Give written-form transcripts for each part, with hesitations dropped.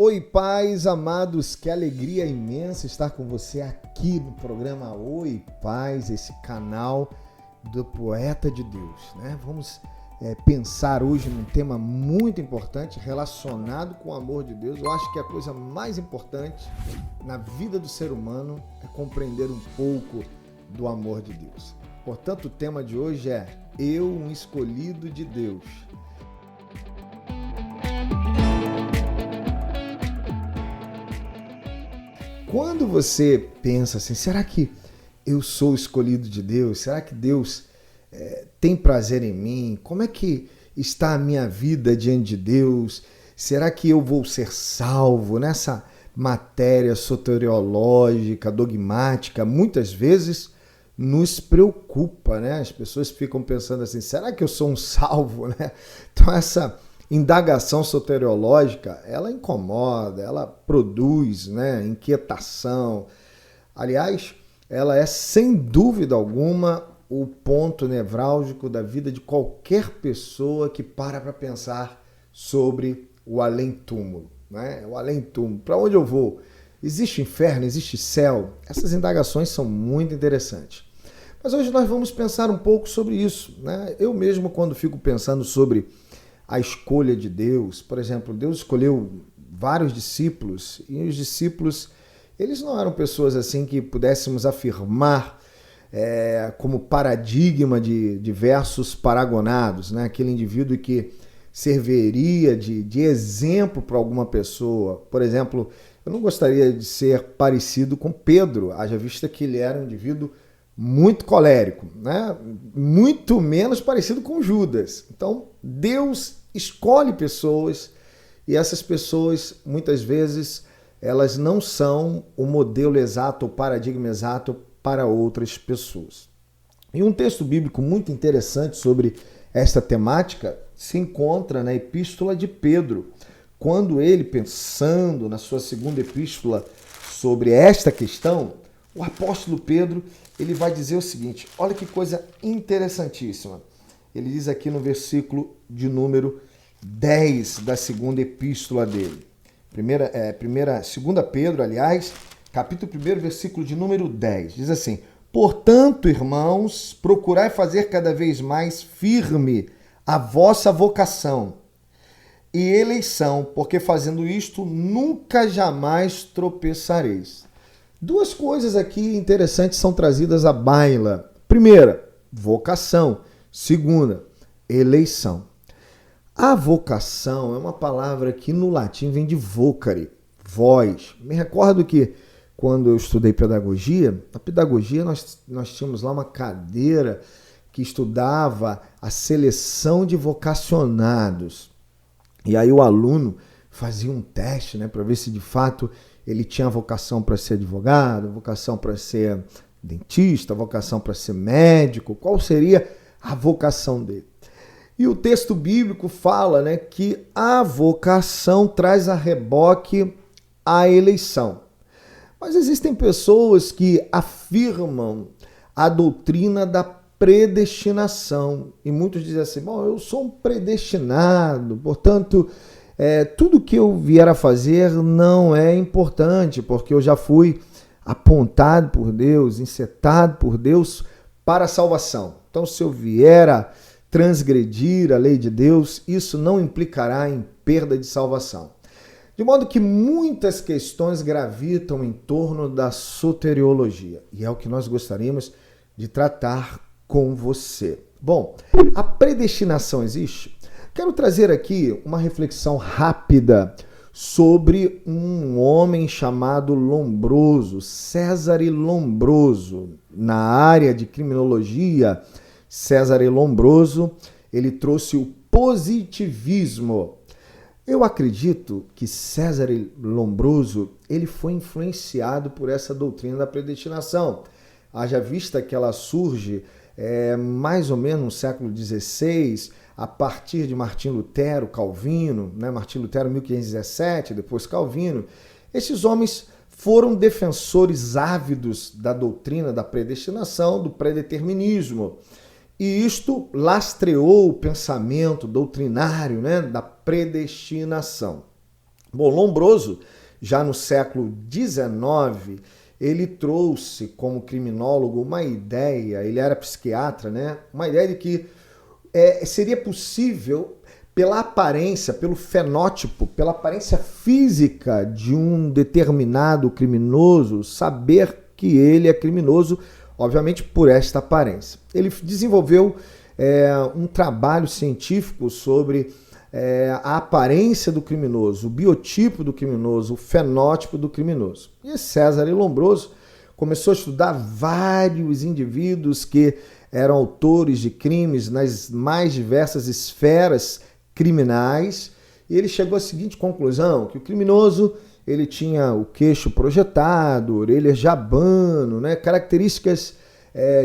Oi, pais amados, que alegria imensa estar com você aqui no programa Oi, Paz, esse canal do Poeta de Deus, né? Vamos pensar hoje num tema muito importante relacionado com o amor de Deus. Eu acho que a coisa mais importante na vida do ser humano é compreender um pouco do amor de Deus. Portanto, o tema de hoje é Eu, um escolhido de Deus. Quando você pensa assim, será que eu sou escolhido de Deus? Será que Deus tem prazer em mim? Como é que está a minha vida diante de Deus? Será que eu vou ser salvo nessa matéria soteriológica, dogmática? Muitas vezes nos preocupa, né? As pessoas ficam pensando assim, será que eu sou um salvo, né? Então essa indagação soteriológica, ela incomoda, ela produz, né, inquietação. Aliás, ela é, sem dúvida alguma, o ponto nevrálgico da vida de qualquer pessoa que para pensar sobre o além-túmulo, né? O além-túmulo. Para onde eu vou? Existe inferno? Existe céu? Essas indagações são muito interessantes. Mas hoje nós vamos pensar um pouco sobre isso, né? Eu mesmo, quando fico pensando sobre a escolha de Deus, por exemplo, Deus escolheu vários discípulos e os discípulos, eles não eram pessoas assim que pudéssemos afirmar como paradigma de versos paragonados, né? Aquele indivíduo que serviria de exemplo para alguma pessoa. Por exemplo, eu não gostaria de ser parecido com Pedro, haja vista que ele era um indivíduo muito colérico, né? Muito menos parecido com Judas. Então, Deus escolhe pessoas e essas pessoas, muitas vezes, elas não são o modelo exato, o paradigma exato para outras pessoas. E um texto bíblico muito interessante sobre esta temática se encontra na Epístola de Pedro, quando ele, pensando na sua segunda epístola sobre esta questão, o apóstolo Pedro, ele vai dizer o seguinte, olha que coisa interessantíssima. Ele diz aqui no versículo de número 10 da segunda epístola dele. 2 Pedro, aliás, capítulo 1, versículo de número 10. Diz assim, portanto, irmãos, procurai fazer cada vez mais firme a vossa vocação e eleição, porque fazendo isto, nunca jamais tropeçareis. Duas coisas aqui interessantes são trazidas à baila. Primeira, vocação. Segunda, eleição. A vocação é uma palavra que no latim vem de vocare, voz. Me recordo que quando eu estudei pedagogia, na pedagogia nós tínhamos lá uma cadeira que estudava a seleção de vocacionados. E aí o aluno fazia um teste, né, para ver se de fato ele tinha vocação para ser advogado, vocação para ser dentista, vocação para ser médico, qual seria a vocação dele. E o texto bíblico fala, né, que a vocação traz a reboque a eleição. Mas existem pessoas que afirmam a doutrina da predestinação. E muitos dizem assim, bom, eu sou um predestinado, portanto, tudo que eu vier a fazer não é importante, porque eu já fui apontado por Deus, encetado por Deus para a salvação. Então, se eu vier a transgredir a lei de Deus, isso não implicará em perda de salvação. De modo que muitas questões gravitam em torno da soteriologia, e é o que nós gostaríamos de tratar com você. Bom, a predestinação existe? Quero trazer aqui uma reflexão rápida sobre um homem chamado Lombroso, Cesare Lombroso. Na área de criminologia, Cesare Lombroso, ele trouxe o positivismo. Eu acredito que Cesare Lombroso, ele foi influenciado por essa doutrina da predestinação. Haja vista que ela surge mais ou menos no século XVI, a partir de Martim Lutero, Calvino, né? Martim Lutero 1517, depois Calvino. Esses homens foram defensores ávidos da doutrina da predestinação, do predeterminismo. E isto lastreou o pensamento doutrinário, né, da predestinação. Bom, Lombroso, já no século XIX, ele trouxe como criminólogo uma ideia, ele era psiquiatra, né? Uma ideia de que seria possível, pela aparência, pelo fenótipo, pela aparência física de um determinado criminoso, saber que ele é criminoso, obviamente por esta aparência. Ele desenvolveu um trabalho científico sobre a aparência do criminoso, o biotipo do criminoso, o fenótipo do criminoso. E César Lombroso começou a estudar vários indivíduos que eram autores de crimes nas mais diversas esferas criminais, e ele chegou à seguinte conclusão, que o criminoso ele tinha o queixo projetado, orelha jabano, né? Características,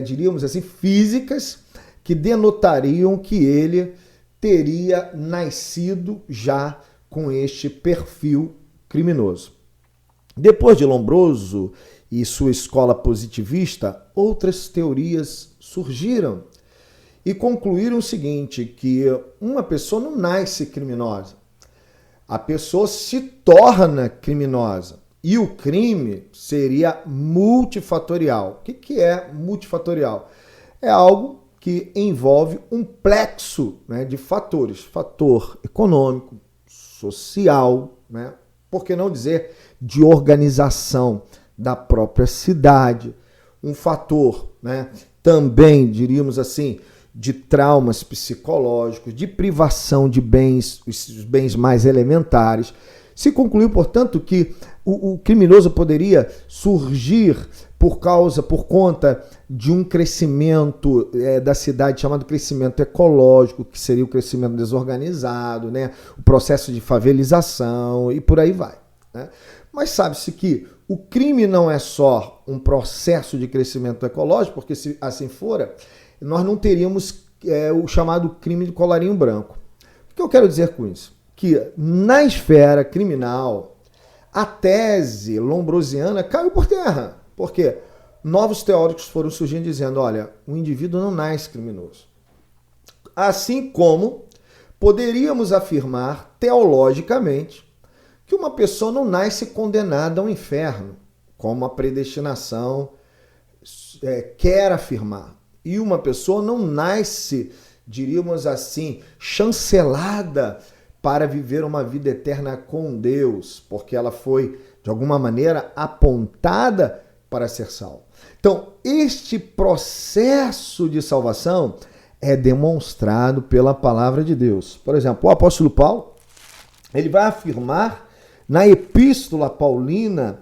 diríamos assim, físicas, que denotariam que ele teria nascido já com este perfil criminoso. Depois de Lombroso e sua escola positivista, outras teorias surgiram e concluíram o seguinte, que uma pessoa não nasce criminosa, a pessoa se torna criminosa e o crime seria multifatorial. O que é multifatorial? É algo que envolve um plexo, né, de fatores, fator econômico, social, né, por que não dizer de organização da própria cidade, um fator, né, também, diríamos assim, de traumas psicológicos, de privação de bens, os bens mais elementares. Se concluiu, portanto, que o criminoso poderia surgir por conta de um crescimento da cidade chamado crescimento ecológico, que seria o crescimento desorganizado, né? O processo de favelização e por aí vai, né? Mas sabe-se que o crime não é só um processo de crescimento ecológico, porque se assim fora, nós não teríamos o chamado crime de colarinho branco. O que eu quero dizer com isso? Que na esfera criminal, a tese lombrosiana caiu por terra. Porque novos teóricos foram surgindo dizendo, olha, o indivíduo não nasce criminoso. Assim como poderíamos afirmar teologicamente que uma pessoa não nasce condenada ao inferno, como a predestinação quer afirmar. E uma pessoa não nasce, diríamos assim, chancelada para viver uma vida eterna com Deus, porque ela foi, de alguma maneira, apontada para ser salvo. Então, este processo de salvação é demonstrado pela palavra de Deus. Por exemplo, o apóstolo Paulo, ele vai afirmar na epístola paulina,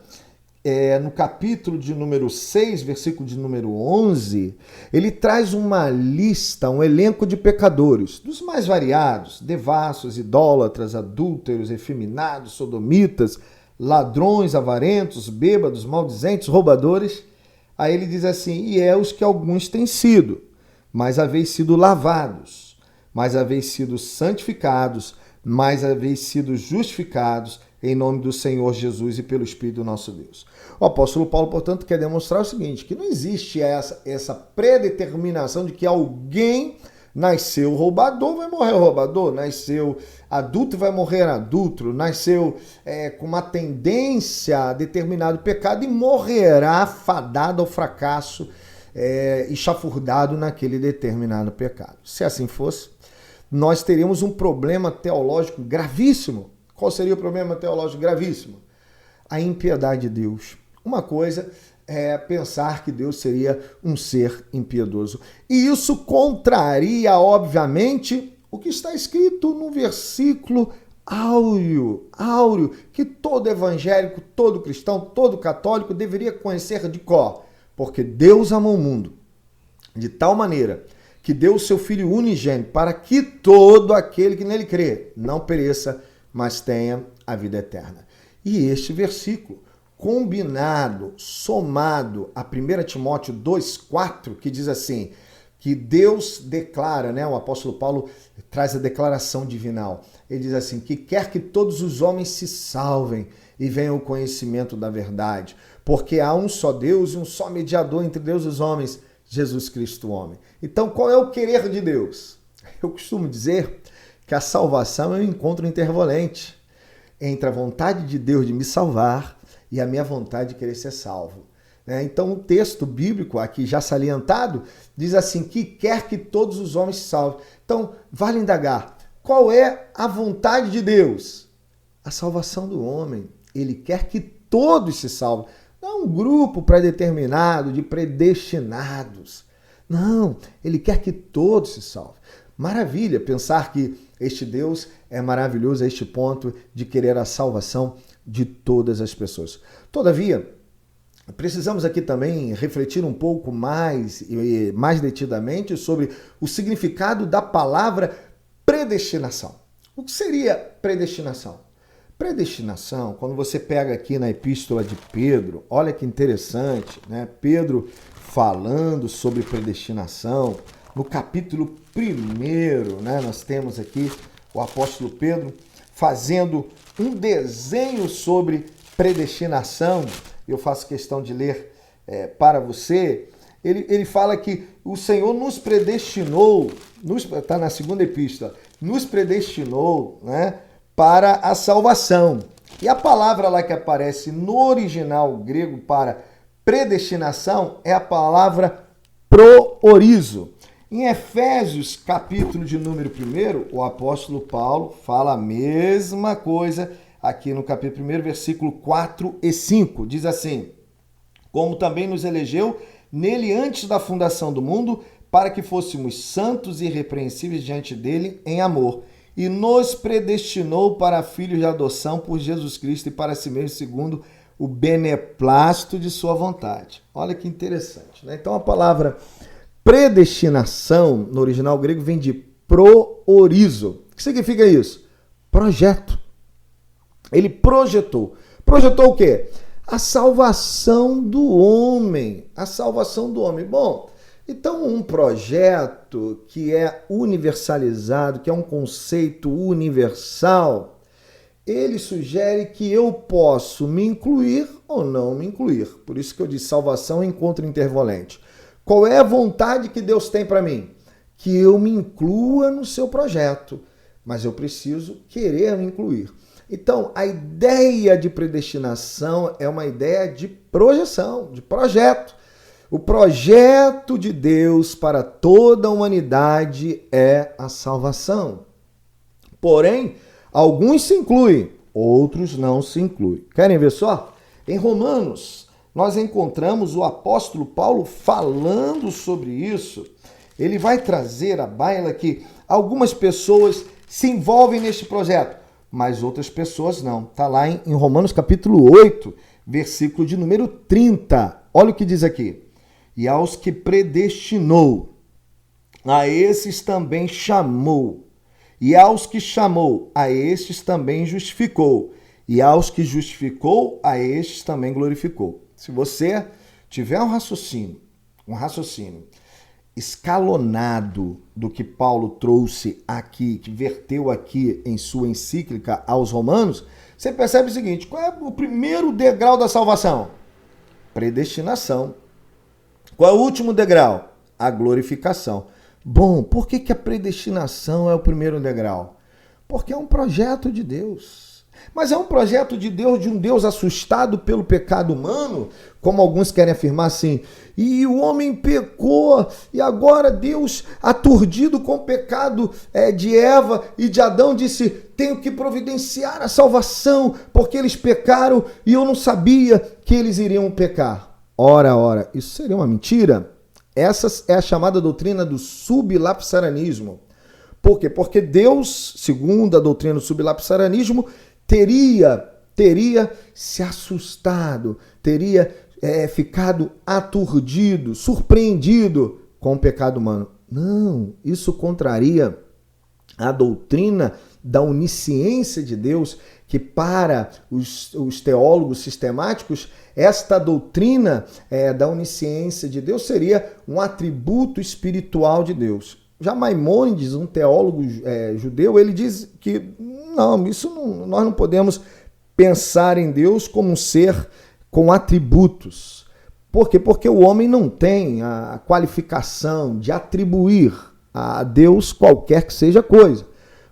no capítulo de número 6, versículo de número 11, ele traz uma lista, um elenco de pecadores, dos mais variados, devassos, idólatras, adúlteros, efeminados, sodomitas, ladrões, avarentos, bêbados, maldizentes, roubadores. Aí ele diz assim, e é os que alguns têm sido, mas haveis sido lavados, mas haveis sido santificados, mas haveis sido justificados em nome do Senhor Jesus e pelo Espírito do nosso Deus. O apóstolo Paulo, portanto, quer demonstrar o seguinte, que não existe essa predeterminação de que alguém nasceu roubador, vai morrer roubador, nasceu adulto, vai morrer adúltero, nasceu com uma tendência a determinado pecado e morrerá fadado ao fracasso e chafurdado naquele determinado pecado. Se assim fosse, nós teríamos um problema teológico gravíssimo. Qual seria o problema teológico gravíssimo? A impiedade de Deus. Uma coisa é pensar que Deus seria um ser impiedoso. E isso contraria, obviamente, o que está escrito no versículo áureo, que todo evangélico, todo cristão, todo católico deveria conhecer de cor. Porque Deus amou o mundo de tal maneira que deu o seu Filho unigênito para que todo aquele que nele crê não pereça, mas tenha a vida eterna. E este versículo, combinado, somado a 1 Timóteo 2,4, que diz assim, que Deus declara, né? O apóstolo Paulo traz a declaração divinal. Ele diz assim, que quer que todos os homens se salvem e venham ao conhecimento da verdade, porque há um só Deus e um só mediador entre Deus e os homens, Jesus Cristo, o homem. Então, qual é o querer de Deus? Eu costumo dizer que a salvação é um encontro intervolente entre a vontade de Deus de me salvar e a minha vontade de querer ser salvo. Então o texto bíblico aqui já salientado diz assim, que quer que todos os homens se salvem. Então vale indagar, qual é a vontade de Deus? A salvação do homem. Ele quer que todos se salvem. Não um grupo pré-determinado de predestinados. Não, ele quer que todos se salvem. Maravilha pensar que este Deus é maravilhoso a este ponto de querer a salvação de todas as pessoas. Todavia, precisamos aqui também refletir um pouco mais e mais detidamente sobre o significado da palavra predestinação. O que seria predestinação? Predestinação, quando você pega aqui na epístola de Pedro, olha que interessante, né? Pedro falando sobre predestinação, no capítulo 1, né? Nós temos aqui o apóstolo Pedro fazendo um desenho sobre predestinação. Eu faço questão de ler para você. Ele fala que o Senhor nos predestinou, está na segunda epístola, nos predestinou, né, para a salvação. E a palavra lá que aparece no original grego para predestinação é a palavra proorizo. Em Efésios, capítulo de número 1, o apóstolo Paulo fala a mesma coisa aqui no capítulo 1, versículo 4 e 5. Diz assim, como também nos elegeu nele antes da fundação do mundo, para que fôssemos santos e irrepreensíveis diante dele em amor, e nos predestinou para filhos de adoção por Jesus Cristo e para si mesmo, segundo o beneplácito de sua vontade. Olha que interessante, né? Então a palavra predestinação, no original grego, vem de proorizo. O que significa isso? Projeto. Ele projetou. Projetou o quê? A salvação do homem. A salvação do homem. Bom, então um projeto que é universalizado, que é um conceito universal, ele sugere que eu posso me incluir ou não me incluir. Por isso que eu disse salvação encontro intervolente. Qual é a vontade que Deus tem para mim? Que eu me inclua no seu projeto, mas eu preciso querer me incluir. Então, a ideia de predestinação é uma ideia de projeção, de projeto. O projeto de Deus para toda a humanidade é a salvação. Porém, alguns se incluem, outros não se incluem. Querem ver só? Em Romanos, nós encontramos o apóstolo Paulo falando sobre isso. Ele vai trazer à baila que algumas pessoas se envolvem neste projeto, mas outras pessoas não. Está lá em Romanos capítulo 8, versículo de número 30. Olha o que diz aqui. E aos que predestinou, a esses também chamou. E aos que chamou, a estes também justificou. E aos que justificou, a estes também glorificou. Se você tiver um raciocínio escalonado do que Paulo trouxe aqui, que verteu aqui em sua encíclica aos Romanos, você percebe o seguinte, qual é o primeiro degrau da salvação? Predestinação. Qual é o último degrau? A glorificação. Bom, por que a predestinação é o primeiro degrau? Porque é um projeto de Deus. Mas é um projeto de um Deus assustado pelo pecado humano, como alguns querem afirmar assim, e o homem pecou, e agora Deus, aturdido com o pecado de Eva e de Adão, disse, tenho que providenciar a salvação, porque eles pecaram e eu não sabia que eles iriam pecar. Ora, isso seria uma mentira? Essa é a chamada doutrina do sublapsarianismo. Por quê? Porque Deus, segundo a doutrina do sublapsarianismo, teria se assustado, teria ficado aturdido, surpreendido com o pecado humano. Não, isso contraria a doutrina da onisciência de Deus, que para os teólogos sistemáticos, esta doutrina da onisciência de Deus seria um atributo espiritual de Deus. Já Maimônides, um teólogo judeu, ele diz que nós não podemos pensar em Deus como um ser com atributos. Por quê? Porque o homem não tem a qualificação de atribuir a Deus qualquer que seja coisa.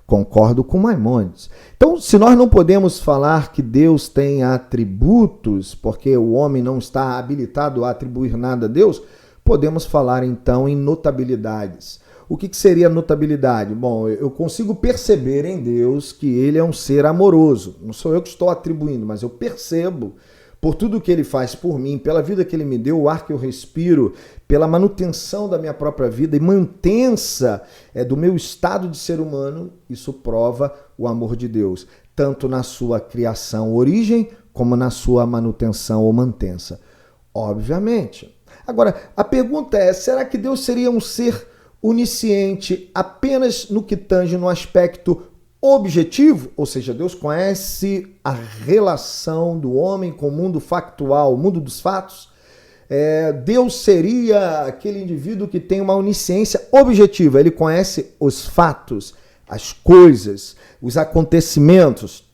Concordo com Maimônides. Então, se nós não podemos falar que Deus tem atributos, porque o homem não está habilitado a atribuir nada a Deus, podemos falar então em notabilidades. O que seria notabilidade? Bom, eu consigo perceber em Deus que ele é um ser amoroso. Não sou eu que estou atribuindo, mas eu percebo por tudo que ele faz por mim, pela vida que ele me deu, o ar que eu respiro, pela manutenção da minha própria vida e mantença do meu estado de ser humano, isso prova o amor de Deus, tanto na sua criação, origem, como na sua manutenção ou mantença. Obviamente. Agora, a pergunta é, será que Deus seria um ser onisciente apenas no que tange no aspecto objetivo? Ou seja, Deus conhece a relação do homem com o mundo factual, o mundo dos fatos? Deus seria aquele indivíduo que tem uma onisciência objetiva, ele conhece os fatos, as coisas, os acontecimentos.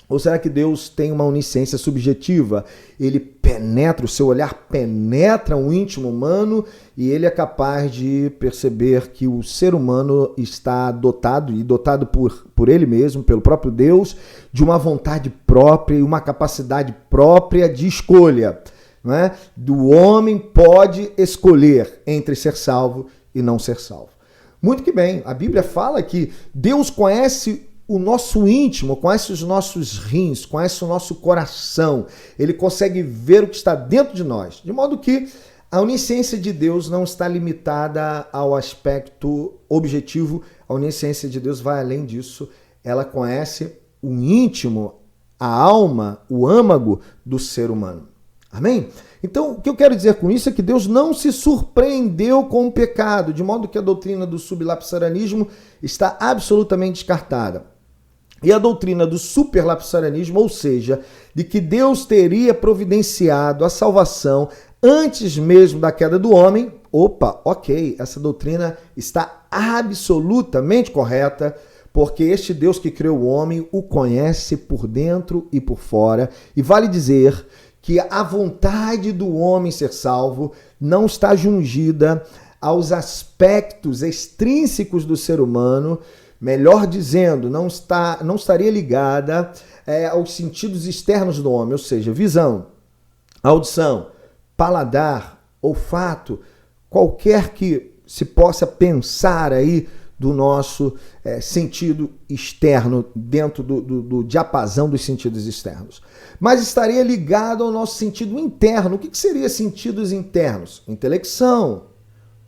Ou será que Deus tem uma onisciência subjetiva? Ele penetra, o seu olhar penetra o íntimo humano e ele é capaz de perceber que o ser humano está dotado, e dotado por ele mesmo, pelo próprio Deus, de uma vontade própria e uma capacidade própria de escolha. Não é? Do homem pode escolher entre ser salvo e não ser salvo. Muito que bem, a Bíblia fala que Deus conhece o nosso íntimo, conhece os nossos rins, conhece o nosso coração. Ele consegue ver o que está dentro de nós. De modo que a onisciência de Deus não está limitada ao aspecto objetivo. A onisciência de Deus vai além disso. Ela conhece o íntimo, a alma, o âmago do ser humano. Amém? Então, o que eu quero dizer com isso é que Deus não se surpreendeu com o pecado, de modo que a doutrina do sublapsarianismo está absolutamente descartada. E a doutrina do superlapsarianismo, ou seja, de que Deus teria providenciado a salvação antes mesmo da queda do homem, essa doutrina está absolutamente correta, porque este Deus que criou o homem o conhece por dentro e por fora, e vale dizer que a vontade do homem ser salvo não está jungida aos aspectos extrínsecos do ser humano, melhor dizendo, não estaria ligada aos sentidos externos do homem, ou seja, visão, audição, paladar, olfato, qualquer que se possa pensar aí do nosso sentido externo, dentro do diapasão dos sentidos externos. Mas estaria ligado ao nosso sentido interno. O que seria sentidos internos? Intelecção,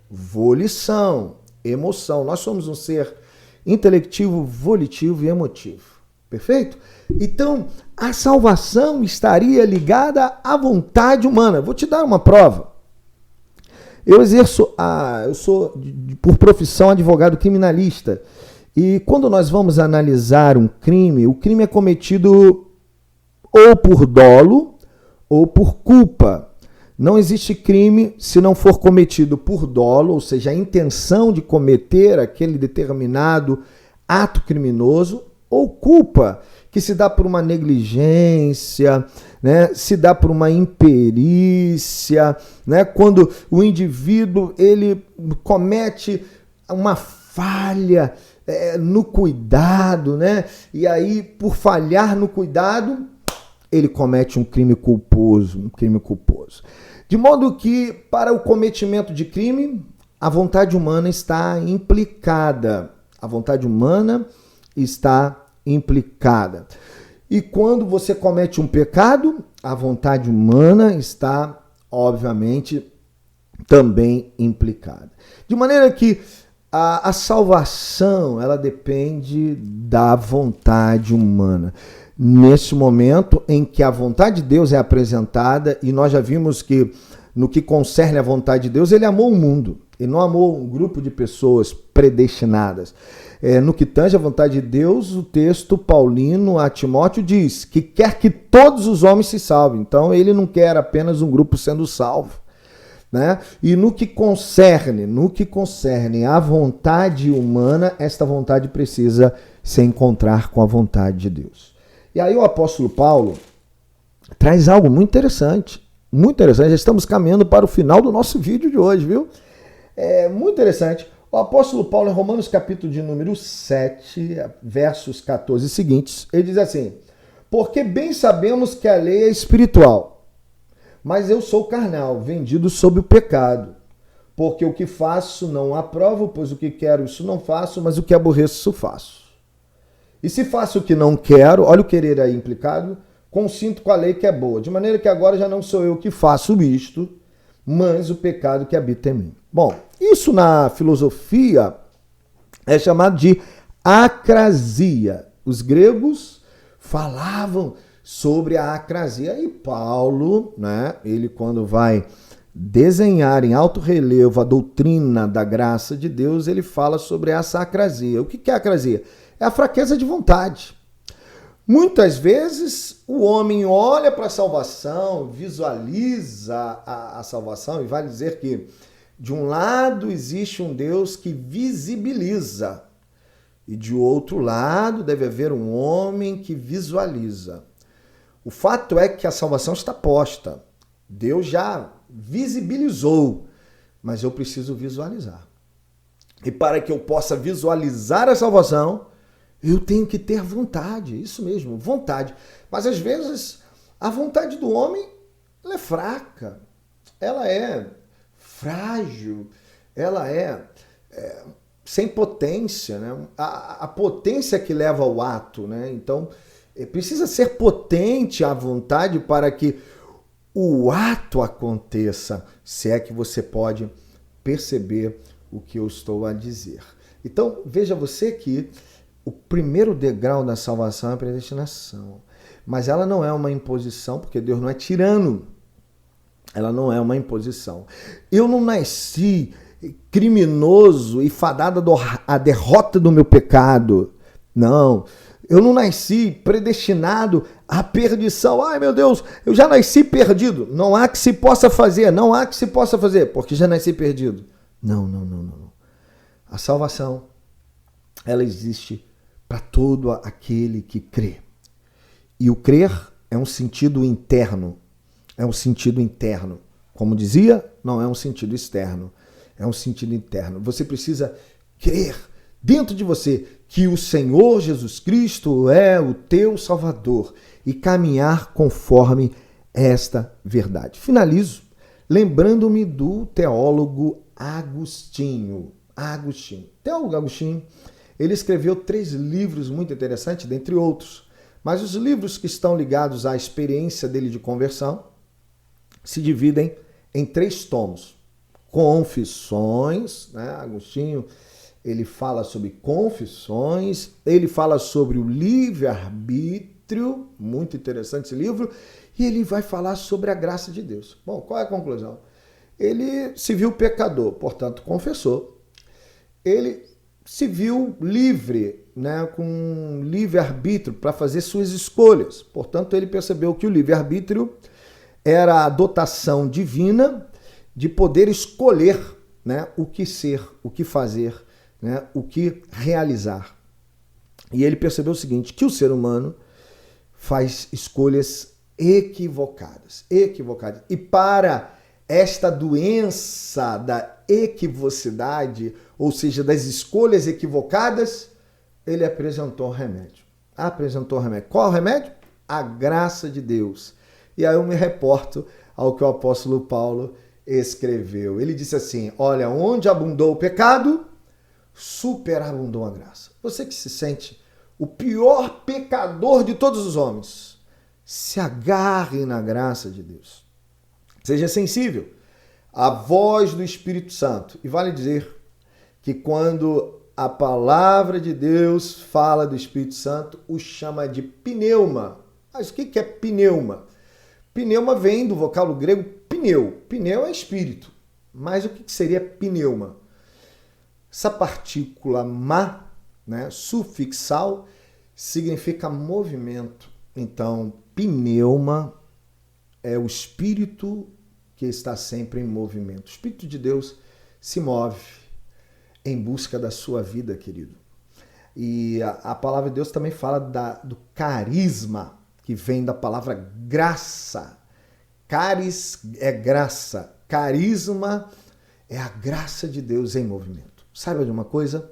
volição, emoção. Nós somos um ser intelectivo, volitivo e emotivo. Perfeito? Então, a salvação estaria ligada à vontade humana. Vou te dar uma prova. Eu sou por profissão advogado criminalista. E quando nós vamos analisar um crime, o crime é cometido ou por dolo ou por culpa. Não existe crime se não for cometido por dolo, ou seja, a intenção de cometer aquele determinado ato criminoso, ou culpa, que se dá por uma negligência, né? Se dá por uma imperícia, né? Quando o indivíduo ele comete uma falha no cuidado, né? E aí, por falhar no cuidado, ele comete um crime culposo. De modo que, para o cometimento de crime, a vontade humana está implicada. A vontade humana está implicada. E quando você comete um pecado, a vontade humana está, obviamente, também implicada. De maneira que a salvação, ela depende da vontade humana. Nesse momento em que a vontade de Deus é apresentada, e nós já vimos que no que concerne a vontade de Deus, ele amou o mundo, ele não amou um grupo de pessoas predestinadas. No que tange a vontade de Deus, o texto paulino a Timóteo diz que quer que todos os homens se salvem. Então ele não quer apenas um grupo sendo salvo, né? E no que concerne a vontade humana, esta vontade precisa se encontrar com a vontade de Deus. E aí o apóstolo Paulo traz algo muito interessante. Já estamos caminhando para o final do nosso vídeo de hoje, viu? É muito interessante. O apóstolo Paulo, em Romanos capítulo de número 7, versos 14 seguintes, ele diz assim: porque bem sabemos que a lei é espiritual, mas eu sou carnal, vendido sob o pecado. Porque o que faço não aprovo, pois o que quero isso não faço, mas o que aborreço isso faço. E se faço o que não quero, olha o querer aí implicado, consinto com a lei que é boa, de maneira que agora já não sou eu que faço isto, mas o pecado que habita em mim. Bom, isso na filosofia é chamado de acrasia. Os gregos falavam sobre a acrasia. E Paulo, né, ele quando vai desenhar em alto relevo a doutrina da graça de Deus, ele fala sobre essa acrasia. O que é acrasia? É a fraqueza de vontade. Muitas vezes o homem olha para a salvação, visualiza a salvação e vai dizer que de um lado existe um Deus que visibiliza e de outro lado deve haver um homem que visualiza. O fato é que a salvação está posta. Deus já visibilizou, mas eu preciso visualizar. E para que eu possa visualizar a salvação, eu tenho que ter vontade, isso mesmo, vontade. Mas às vezes a vontade do homem ela é fraca, ela é frágil, ela é sem potência, né? A potência que leva ao ato, né? Então precisa ser potente a vontade para que o ato aconteça, se é que você pode perceber o que eu estou a dizer. Então veja você que o primeiro degrau da salvação é a predestinação. Mas ela não é uma imposição, porque Deus não é tirano. Ela não é uma imposição. Eu não nasci criminoso e fadado à derrota do meu pecado. Não. Eu não nasci predestinado à perdição. Ai, meu Deus, eu já nasci perdido. Não há que se possa fazer. Não há que se possa fazer, porque já nasci perdido. Não. A salvação, ela existe para todo aquele que crê. E o crer é um sentido interno. É um sentido interno. Como dizia, não é um sentido externo. É um sentido interno. Você precisa crer dentro de você que o Senhor Jesus Cristo é o teu Salvador e caminhar conforme esta verdade. Finalizo lembrando-me do teólogo Agostinho. Teólogo Agostinho, ele escreveu 3 livros muito interessantes, dentre outros. Mas os livros que estão ligados à experiência dele de conversão se dividem em 3 tomos. Confissões, né? Agostinho, ele fala sobre confissões, ele fala sobre o livre-arbítrio, muito interessante esse livro, e ele vai falar sobre a graça de Deus. Bom, qual é a conclusão? Ele se viu pecador, portanto confessou. Ele se viu livre, né, com livre-arbítrio para fazer suas escolhas. Portanto, ele percebeu que o livre-arbítrio era a dotação divina de poder escolher, né, o que ser, o que fazer, né, o que realizar. E ele percebeu o seguinte, que o ser humano faz escolhas equivocadas. E para esta doença da equivocidade, ou seja, das escolhas equivocadas, ele apresentou remédio. Qual o remédio? A graça de Deus. E aí eu me reporto ao que o apóstolo Paulo escreveu. Ele disse assim, olha, onde abundou o pecado, superabundou a graça. Você que se sente o pior pecador de todos os homens, se agarre na graça de Deus. Seja sensível à voz do Espírito Santo. E vale dizer que quando a palavra de Deus fala do Espírito Santo, o chama de pneuma. Mas o que é pneuma? Pneuma vem do vocábulo grego pneu. Pneu é espírito. Mas o que seria pneuma? Essa partícula ma, né, sufixal, significa movimento. Então, pneuma é o espírito que está sempre em movimento. O Espírito de Deus se move em busca da sua vida, querido. E a palavra de Deus também fala do carisma, que vem da palavra graça. Caris é graça. Carisma é a graça de Deus em movimento. Saiba de uma coisa,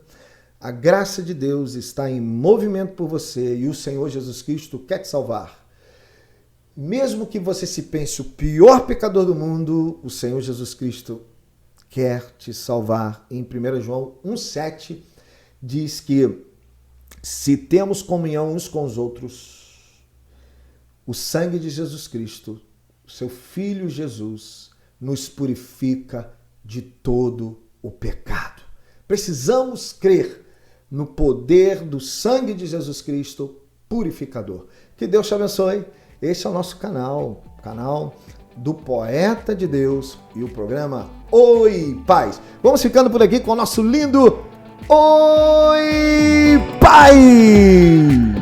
a graça de Deus está em movimento por você e o Senhor Jesus Cristo quer te salvar. Mesmo que você se pense o pior pecador do mundo, o Senhor Jesus Cristo quer te salvar. Em 1 João 1,7 diz que se temos comunhão uns com os outros, o sangue de Jesus Cristo, o seu Filho Jesus, nos purifica de todo o pecado. Precisamos crer no poder do sangue de Jesus Cristo purificador. Que Deus te abençoe. Esse é o nosso canal, o canal do Poeta de Deus e o programa Oi Paz. Vamos ficando por aqui com o nosso lindo Oi Paz!